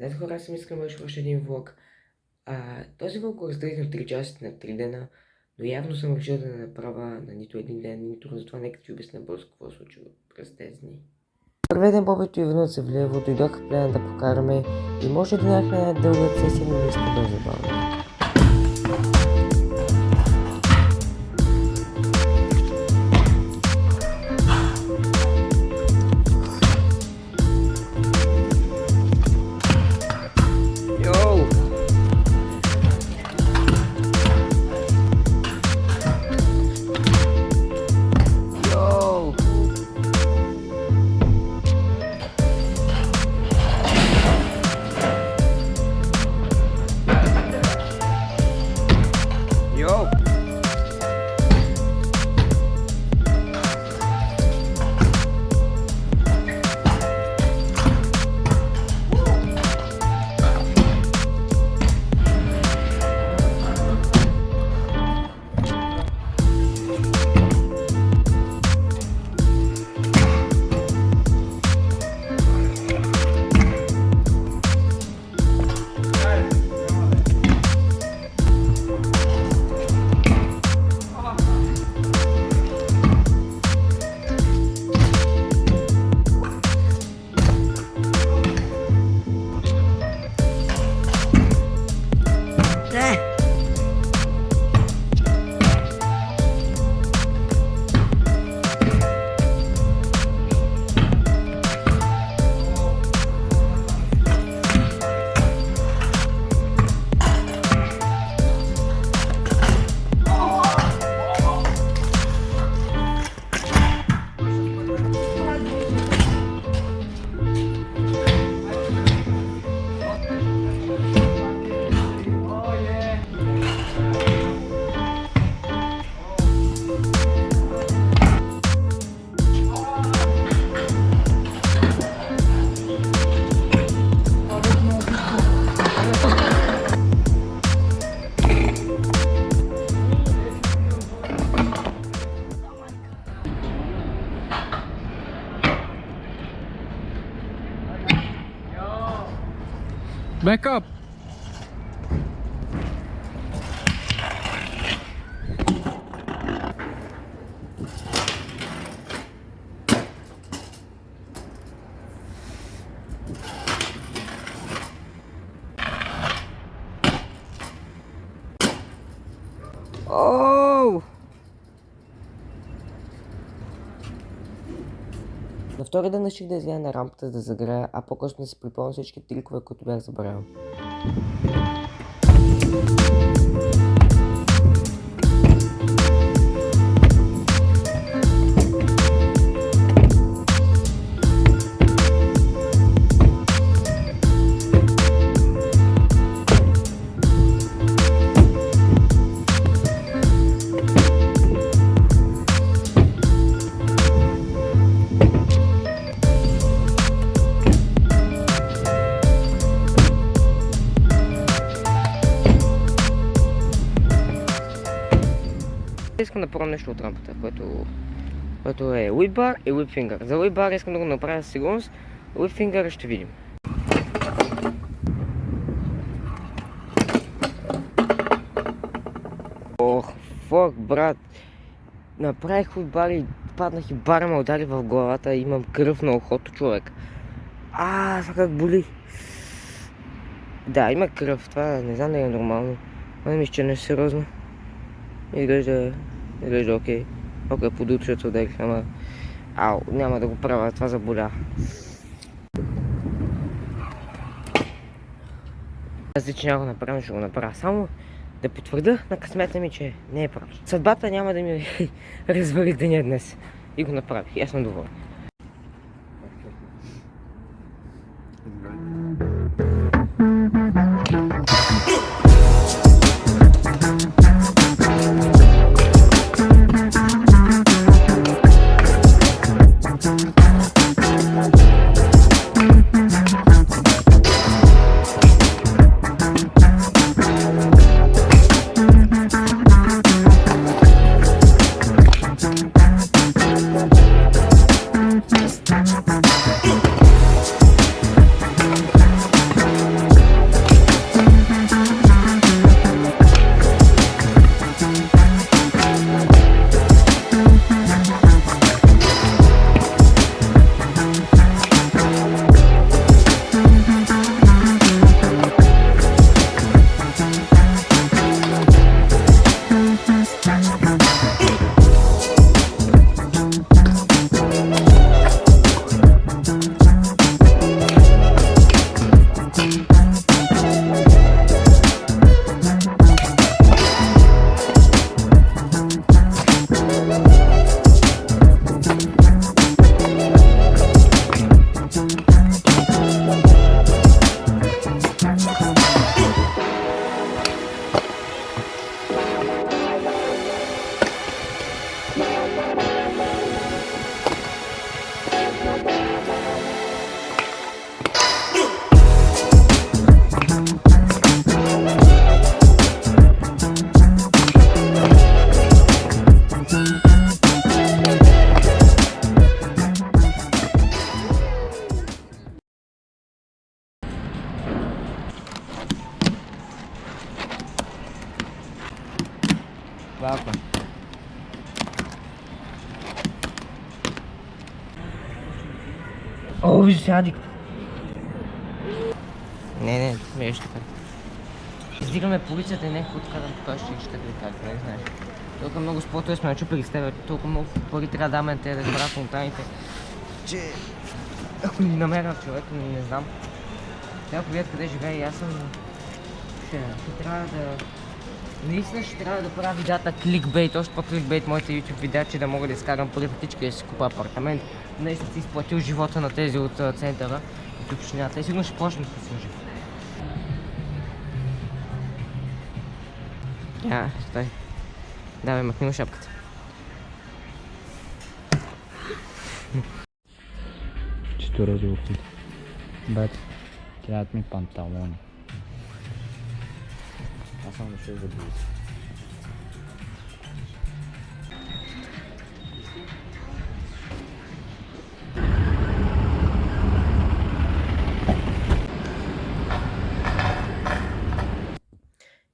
Знаете хора, аз съм искал да още един влог. Този влог го разделих на 3 части, на 3 дена, но явно съм решил да не направя на нито един ден, нито затова нека ти обясня бързо какво се случва през тези дни. Първият ден Бобито и Иванът се влево, дойдоха в плена да покараме и може да нахме една дълга сесия, но не иска да забавя. Back up! Оу! На втория ден реших да изляза на рампата да загрея, а по-късно да си припомня всички трикове, които бях забравил. Искам да пробвам нещо от рампата, което е whip bar и whip finger. За whip bar искам да го направя със сигурност, whip finger ще видим. Ох, фок, брат! Направих whip bar и паднах и бара ме удари в главата и имам кръв на ухото, човек. Това как боли! Да, има кръв, това не знам дали е нормално. Но мисля, че не е сериозно. Изглежда окей. Ако е подучат отдех, ама... няма да го правя, това заболя. Аз че няма го направя, ще го направя. Само да потвърда на късмета ми, че не е прав. Съдбата няма да ми развали деня днес. И го направих. И аз съм доволен. Вако. О, виж сядик. Не, виж така. Издигаме полицията и някакво откарам тук, ще ви кажа, не знаеш. Толкова много спортове сме начупили с тебе, толкова много пари трябва да даме на тези да избрат фонтаните, че ако ни намерят човек, не знам. Трябва да видят къде живее и аз съм... Ще трябва да... Наистина ще трябва да правя видеята кликбейт, още по-кликбейт моите YouTube видеа, че да мога да изкарам пари в птичка и да си купа апартамент. Наистина си изплатил живота на тези от центъра, от общината и сигурно ще почнат да служи. Стой. Давай, махни му шапката. Чисто разлухи. Бат, трябват ми панталони. Аз съм дошъл за близо.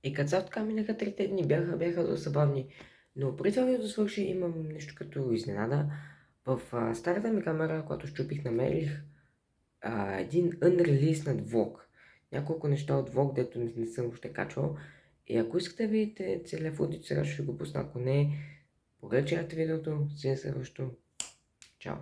И като така минаха 3 дни, бяха доста забавни. Но преди това видео да свърши, имам нещо като изненада. В старата ми камера, която щупих, намерих един unreleased влог. Няколко неща от влог, дето не съм още качвал. И ако искате да видите целият футаж, сега ще го пусна. Ако не, погледнете видеото, see you следващото. Чао!